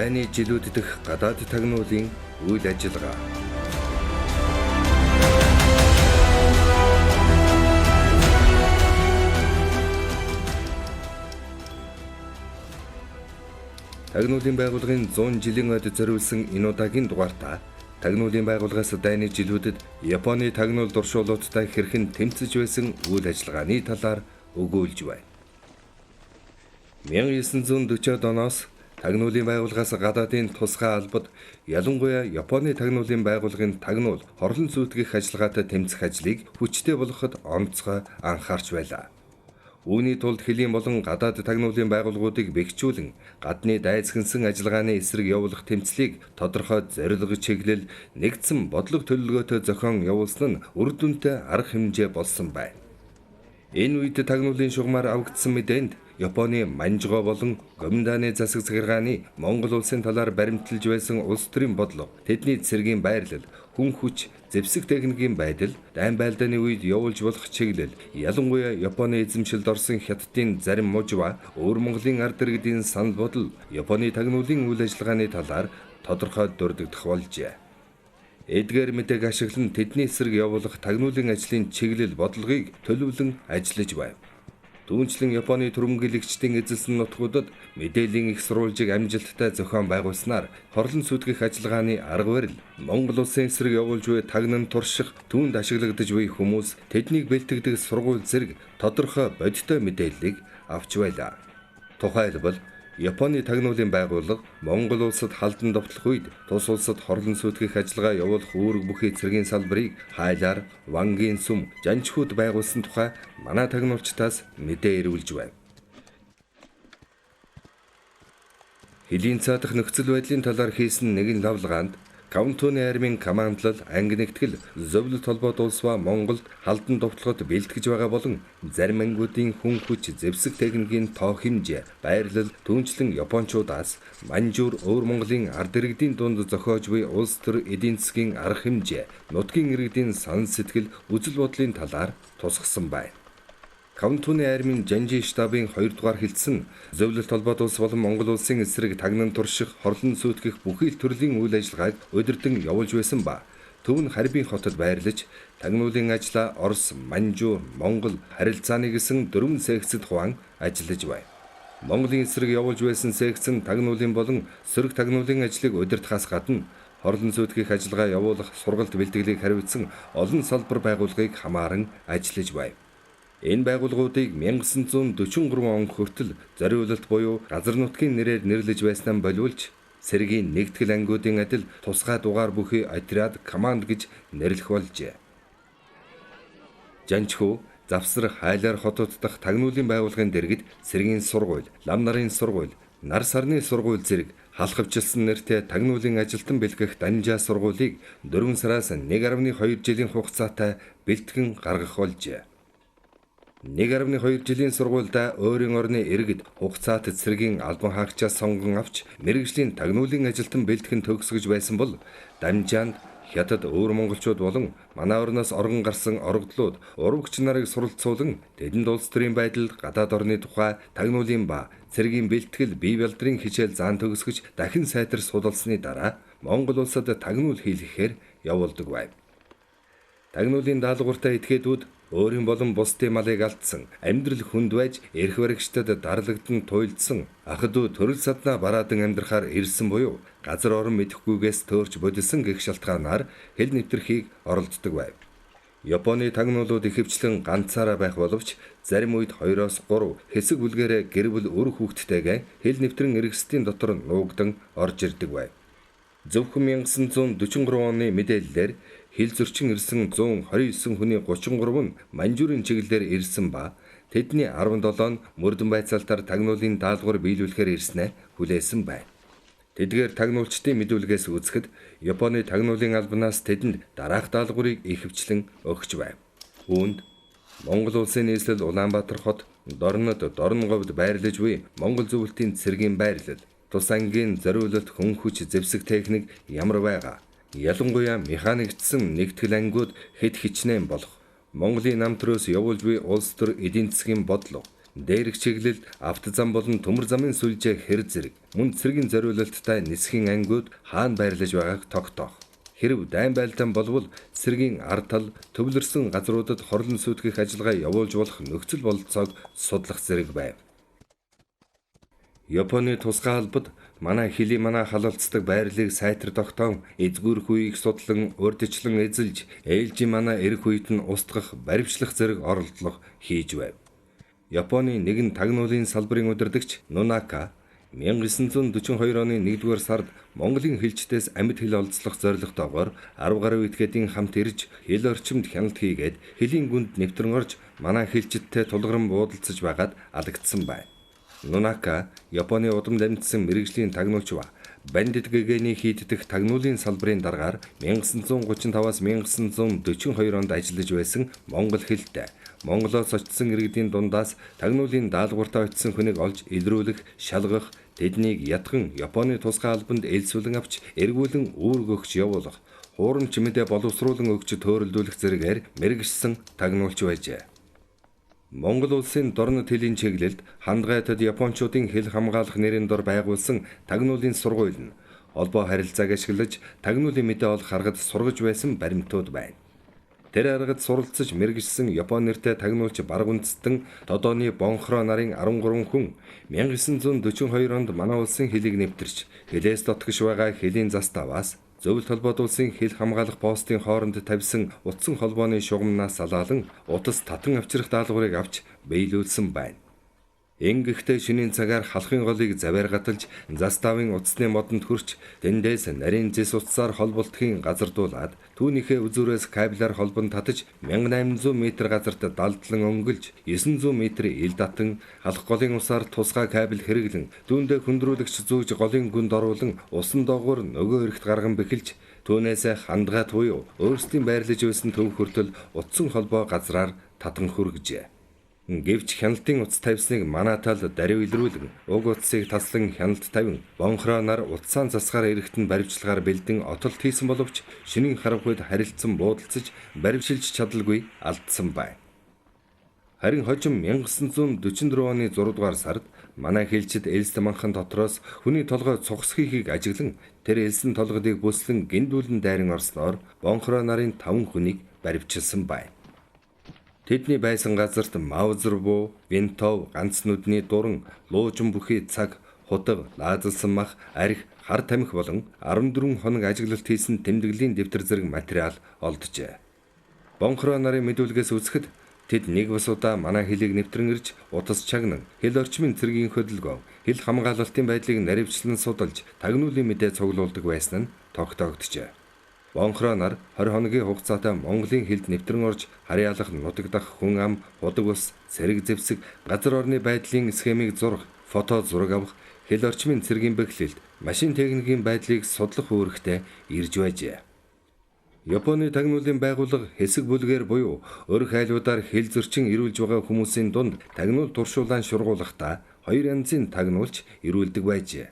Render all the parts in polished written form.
Дайны жилүүд дэх гадаад тагнуулын үйл ажиллагаа. Тагнуулын байгууллагын 100 жилийн ойд зориулсан энэ удаагийн дугаартаа тагнуулын байгууллагаас дайны жилүүдэд Японы тагнуул дуршуулуудтай хэрхэн тэмцэж байсан үйл ажиллагааны талаар өгүүлж байна. 1940-од оноос тагнуулын байгууллагаас гадаадын тусгай албад ялангуяа Японы тагнуулын байгууллагын тагнуул хорлон сүйтгэх ажиллагаатай тэмцэх ажлыг хүчтэй болгоход онцгой анхаарч байлаа. Үүний тулд хөлийн болон гадаад тагнуулын байгууллагуудыг бэхжүүлэн гадны дайцгэнсэн ажиллагааны эсрэг явуулах тэмцлийг тодорхой зорилго чиглэл нэгдсэн бодлого төлөвлөгөөтэй зохион явуулсан нь үр дүнтэй арга хэмжээ болсон байна. Энэ үед тагнуулын шугамар авагдсан мэдээнд Японы Манжуго болон Гоминдааны засаг захиргааны Монгол улсын талаар баримталж байсан улс төрийн бодлого, тэдний цэргийн байрлал, хүн хүч, зэвсэг техникийн байдал, дайн байлдааны үед явуулж болох чиглэл, ялангуяа Японы эзэмшилд орсон хятадын зарим мужва, өвөр Монголын ард иргэдийн санал бодол Японы тагнуулын үйл ажиллагааны талаар тодорхой дурддах болжээ. Эдгээр мэдээг ашиглан тэдний эсрэг явуулах тагнуулын ажлын чиглэл бодлогыг төлөвлөн ажиллаж байв. Түүнчлэн Японы түрэмгийлэгчдийн эзэлсэн нутгуудад мэдээллийн их сурвалжийг амжилттай зохион байгуулснаар хорлон сүйтгэх ажиллагааны арга барил Монгол улсын эсрэг явуулж буй тагнан турших түүнд ашиглагдаж буй хүмүүс тэднийг бэлтгэдэг сургууль зэрэг тодорхой бодиттой мэдээллийг авч байлаа. Тухайлбал Японы тагнуулын байгууллага Монгол улсад халдан довтлох үед тус улсад хорлон сүйтгэх ажиллагаа явуулах үүрэг бүхий цэргийн салбарыг хайлаар Вангийн сүм жанчхууд байгуулсан тухай манай тагнуулчдаас мэдээ ирүүлж байна. Хөлийн цаадах нөхцөл байдлын талаар хийсэн нэгэн лавлагаанд Каунтуны армийн командлал анги нэгтгэл зөвлөлт холбоот улс ба Монголд халдан довтлоход бэлтгэж байгаа болон зарим ангиудын хүн хүч зэвсэг техникийн тоо хэмжээ байрлал түүнчлэн Япончуудаас Манжуур өвөр Монголын ард иргэдийн дунд зохиож буй улс төр эдийн засгийн арга хэмжээ нутгийн иргэдийн санал сэтгэл үзэл бодлын талаар тусгасан байна. Каунтуны армийн Жанжи штабын 2 дугаар хилцэн зөвлөлт холбоот улс болон Монгол улсын эсрэг тагнан турших, хорлон сүйтгэх бүхий л төрлийн үйл ажиллагааг удирдан явуулж байсан ба төв нь Харбин хотод байрлаж тагнуулын ажлаа Орос, Манжуур, Монгол харилцааны гэсэн 4 секцэд хуваан ажиллаж байна. Монголын эсрэг явуулж байсан секц нь тагнуулын болон сөрөг тагнуулын ажлыг удирдахаас гадна хорлон сүйтгэх ажиллагаа явуулах сургалт бэлтгэлийг хариуцсан олон салбар байгууллагыг хамааран ажиллаж байна. Энэ байгууллагуудыг 1943 он хүртэл зориулалт буюу газар нутгийн нэрээр нэрлэж байснаа боловч цэргийн нэгтгэл ангиудын адил тусгай дугаар бүхий отряд команд гэж нэрлэх болжээ. Жанчхүү завсар хайлаар хотод дахь тагнуулын байгууллагын дэргэд цэргийн сургууль, лам нарын сургууль, нар сарны сургууль зэрэг халахвчилсан нэртэй тагнуулын ажилтан бэлгэх дамжаа сургуулийг 4 сараас 1.2 жилийн хугацаатай бэлтгэн гаргах болжээ. 1.2 жилийн сургуультай өөрийн орны иргэд хугацаат цэргийн албан хаагчаас сонгон авч мэргэжлийн тагнуулын ажилтан бэлтгэн төгсгөж байсан бол дамжаанд хятад өвөр монголчууд болон манай орноос орон гарсан орогдлууд урвагч нарыг суралцуулан тэдэнд улс төрийн байдал, гадаад орны тухай, тагнуулын ба цэргийн бэлтгэл, бие балдрын хичээл заан төгсгөж дахин сайтар судалсны дараа Монгол улсад тагнуул хийлгэхээр явуулдаг байв. Тагнуулын даалгавартай этгээдүүд өөрийн болон бусдын малыг алдсан, амьдрал хүнд байж эрх баригчдад дарлагдан туйлдсан, ах ドゥ төрөл саднаа бараадан амьдрахаар ирсэн буюу газар орон мэдэхгүйгээс төөрч бодисон гэх шалтгаанаар хэл нэвтрхийг оролддог байв. Японы тагнуулууд ихэвчлэн ганцаараа байх боловч зарим үед 2-3 хэсэг бүлгээрээ гэр бүл үр хүүхэдтэйгээ хэл нэвтрэн эргэсдийн дотор нуугдан орж ирдэг байв. Зөвхөн 1943 оны мэдээллээр хил зөрчин ирсэн 129 хүний 33 нь Манжуурын чиглэлээр ирсэн ба тэдний 17 нь мөрдөн байцаалтаар тагнуулын даалгавар биелүүлэхээр ирснээ хүлээсэн байна. Тэдгээр тагнуулчдын мэдүүлгээс үзэхэд Японы тагнуулын албанаас тэдэнд дараах даалгаврыг ихэвчлэн өгч байв. Үүнд Монгол улсын нийслэл Улаанбаатар хот, Дорнод, Дорнговд байрлаж буй Монгол зөвлөлтийн цэргийн байрлал, тус ангийн зориулалт, хүн хүч, зэвсэг техник ямар байгаа? Ялангуяа механикчсан нэгтгэл ангиуд хэд хичнээн болох Монголын нам төрөөс явуулж буй улс төр эдийн засгийн бодлого, Дээрх чиглэлд авто зам болон төмөр замын сүлжээ хэр зэрэг мөн цэргийн зориулалттай нисхийн ангиуд хаана байрлаж байгааг тогтоох. Хэрв дайн байлдаан болвол цэргийн ард тал төвлөрсөн газруудад хорлон сүйтгэх ажиллагаа явуулж болох нөхцөл бололцоог судлах зэрэг байв. Японы тусгай албад манай халалцдаг байрлалыг сайтар тогтоон эзгүрх үеийг судлан урьдчилан эзэлж ээлжийн манай эрх үед нь устгах баривчлах зэрэг оролдлого хийж байв. Японы нэгэн тагнуулын салбарын удирдагч Нунака 1942 оны 1-р сард Монголын хэлчдээс амьд хэл олзлох зорилготойгоор 10 гаруй этгээдийн хамт ирж хэл орчимд хяналт хийгээд хэлийн гүнд нэвтрэн орж манай хэлчидтэй тулгаран буудалцаж байгаад алагдсан байна. Нунака Японы удамд амьдсан мэрэгжлийн тагнуулч ба Бандит гэгэний хийддэх тагнуулын салбарын дараагаар 1935-аас 1942 онд ажиллаж байсан монгол хэлтэй Монголоос очсон иргэдийн дундаас тагнуулын даалгавартай очсон хүнийг олж илрүүлэх, шалгах, тэднийг ятхан Японы тусгай албанд ээлжүүлэн авч эргүүлэн үүрэг өгч явуулах, хуурамч мэдээ боловсруулан өгч төөрөлдүүлэх зэрэгээр мэргэшсэн тагнуулч байжээ. Монгол улсын дорнод хэлийн чиглэлд хандгайтад Япончуудын хэл хамгаалах нэрийн дор байгуулсан тагнуулын сургууль нь холбоо харилцааг ашиглаж тагнуулын мэдээ олох аргад сургаж байсан баримтууд байна. Тэр аргад суралцж мэргэжсэн Япон нэртэй тагнуулч бараг үндэстэн Тодооны Бонхроо нарын 13 хүн 1942 онд манай улсын хэлийг нэвтэрч хэлээс дотгош байгаа хэлийн заставаас зөвлөлт холбоодуулсан хэл хамгаалах постын хооронд тавьсан утсан холбооны шугамнаас салаалan утас татан авчрах даалгаврыг авч биелүүлсэн байна. Ингэхдээ шинийн цагаар халахын голыг заваар гаталж заставын утасны модонд хүрч тэндээс нарийн зэс утсаар холболтхийн газардуулаад түүнийхээ үзүүрээс кабелаар холбон татаж 1800 м газарт далдлан өнгөлж 900 м ил татан халах голын усаар тусгай кабель хэрэглэн дүүндээ хөндрүүлэгч зүүж голын гүнд оруулан усан доогуур нөгөө эрэгт гарган бэхэлж түүнээс хандгайт буюу өөрсдийн байрлаж байсан төв хүртэл утсан холбоо газраар татан хүргэжээ. Гэвч хяналтын утас тавьсныг манай тал даруй илрүүлэн уг утсыг таслан хяналт тавин Бонхроо нар утсаан засгаар эргэтэн баривчлагаар бэлдэн отолт хийсэн боловч шинийн харанхуйд харилцсан буудалцаж баривчилж чадалгүй алдсан байна. Харин хожим 1944 оны 6 дугаар сард манай хэлчид Элст манхан дотроос хүний толгой цухсхийхийг ажиглан тэр элсэн толгодыг бүслэн гиндүүлэн дайран орсноор Бонхроо нарын 5 хүнийг баривчилсан байна. Тэдний байсан газарт Маузербуу, Винтов, ганц нүдний дуран, луужин бүхий цаг, худаг, лаазалсан мах, арх, хар тамхи болон 14 хоног ажиглалт хийсэн тэмдэглэлийн дэвтэр зэрэг материал олджээ. Бонхроо нарын мэдүүлгээс үзэхэд тэд нэг бас удаа манай хэлийг нэвтрэн ирж утас чагнан хэл орчмын цэргийн хөдөлгөөн, хэл хамгаалалтын байдлыг наривчлан судалж тагнуулын мэдээ цуглуулдаг байсан нь тогтоогдчихэ. Бонхроо нар 20 хоногийн хугацаатай Монголын хэлд нэвтрэн орж харьяалах, нутагдах хүн ам, худаг ус, цэрэг зэвсэг, газар орны байдлын схемийг зурах, фото зураг авах, хэл орчмын цэргийн бэхлэлд машин техникийн байдлыг судлах үүрэгтэй ирж байжээ. Японы тагнуулын байгууллага хэсэг бүлгээр буюу өрх айлуудаар хэл зөрчин ирүүлж байгаа хүмүүсийн дунд тагнуул туршуулан шургуулахдаа 2 янзын тагнуулч ирүүлдэг байжээ.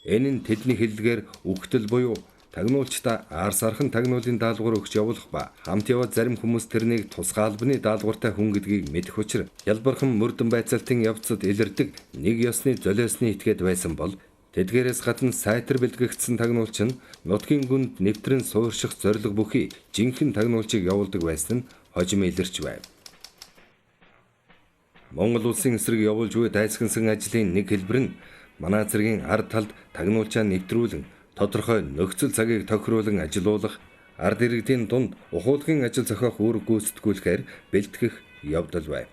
Энэ нь тэдний хэллэгээр үхтэл буюу тагнуулчдаа ар сархан тагнуулын даалгавар өгч явуулах ба хамт яваад зарим хүмүүс тэрнийг тусгай албаны даалгавартай хүн гэдгийг мэдэх учраас ялбархан мөрдөн байцаалтын явцад илэрдэг нэг ёсны золиосны этгээд байсан бол тэдгээрээс гадна сайтар бэлтгэгдсэн тагнуулч нь нутгийн гүнд нэвтрэн суурших зорилго бүхий жинхэнэ тагнуулчийг явуулдаг байсан нь хожим илэрч байв. Монгол улсын эсрэг явуулж буй дайсагнасан ажлын нэг хэлбэр нь манай цэргийн ард талд тагнуулчаа нэвтрүүлэн тодорхой нөхцөл цагийг тохируулан ажилуулах, ард иргэдийн дунд ухуулгын ажил зохиох үүрэг гүйцэтгүүлэхээр бэлтгэх явдал байв.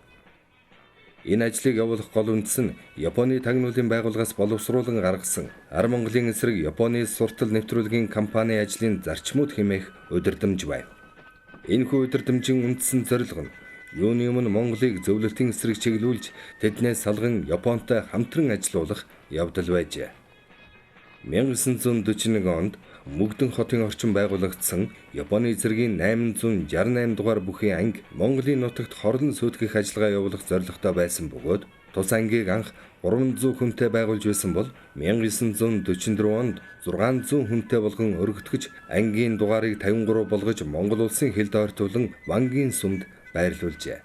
Энэ ажлыг явуулах гол үндэс нь Японы тагнуулын байгууллагаас боловсруулан гаргасан Ар Монголын эсрэг Японы суртал нэвтрүүлгийн компани ажлын зарчмууд хэмээх удирдамж байв. Энэхүү удирдамжийн үндсэн зорилго нь юуны өмнө Монголыг зөвлөлтийн эсрэг чиглүүлж тэднээс салган Японтой хамтран ажилуулах явдал байжээ. 1941 онд Мөгдөн хотын орчин байгуулагдсан Японы цэргийн 868 дугаар бүхий анги Монголын нутагт хорлон сүйтгэх ажиллагаа явуулах зорилготой байсан бөгөөд тус ангийг анх 300 хүнтэй байгуулж байсан бол 1944 онд 600 хүнтэй болгон өргөтгөж ангийн дугаарыг 53 болгож Монгол улсын хэлд ойртуулан Вангийн сүмд байрлуулжээ.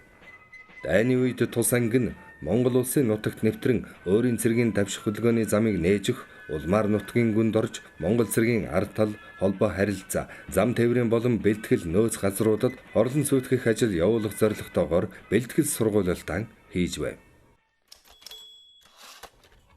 Дайны үед тус анги нь Монгол улсын нутагт нэвтрэн өөрийн цэргийн давших хөдөлгөөний замыг нээж өгөх, улмаар нутгийн гүнд орж Монгол цэргийн ард тал, холбоо харилцаа, зам тээврийн болон бэлтгэл нөөц газруудад хорлон сүйтгэх ажил явуулах зорилготойгоор бэлтгэл сургуулилтан хийж байв.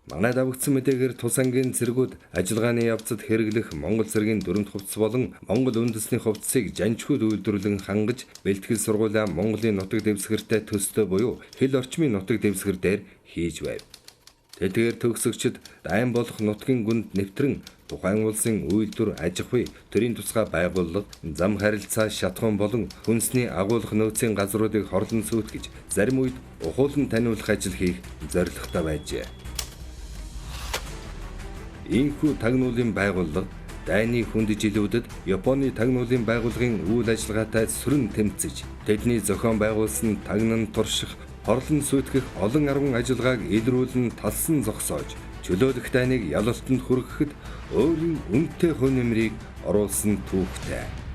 Манай давагдсан мэдээгээр тус ангийн цэргүүд ажиллагааны явцад хэрэглэх Монгол цэргийн дөрөвд хувцас болон Монгол үндэсний хувцсыг жанчхуд үйлдвэрлэн хангаж бэлтгэл сургуулаа Монголын нутаг дэвсгэртэй төстэй буюу хил орчмын нутаг дэвсгэр дээр хийж байв. Тэдгээр төгсөгчд дайн болох нутгийн гүнд нэвтрэн тухайн улсын үйлдвэр аж ахуй, төрийн тусгай байгууллага, зам харилцаа шатхуун болон хүнсний агуулгах нөөцийн газруудыг хорлон сүйтгэж, зарим үед ухуулан таниулах ажил хийх зорилготой байжээ. Ийхүү тагнуулын байгууллага дайны хүнд жилүүдэд Японы тагнуулын байгууллагын үйл ажиллагаатай сүрэн тэмцэж, тэдний зохион байгуулсан тагнан турших, хорлон сүйтгэх олон арван ажиллагааг илрүүлэн талсан зогсоож, чөлөөлөх дайныг ялалтанд хүргэхэд өөрийн үнэтэй хувь нэмрийг оруулсан түүхтэй.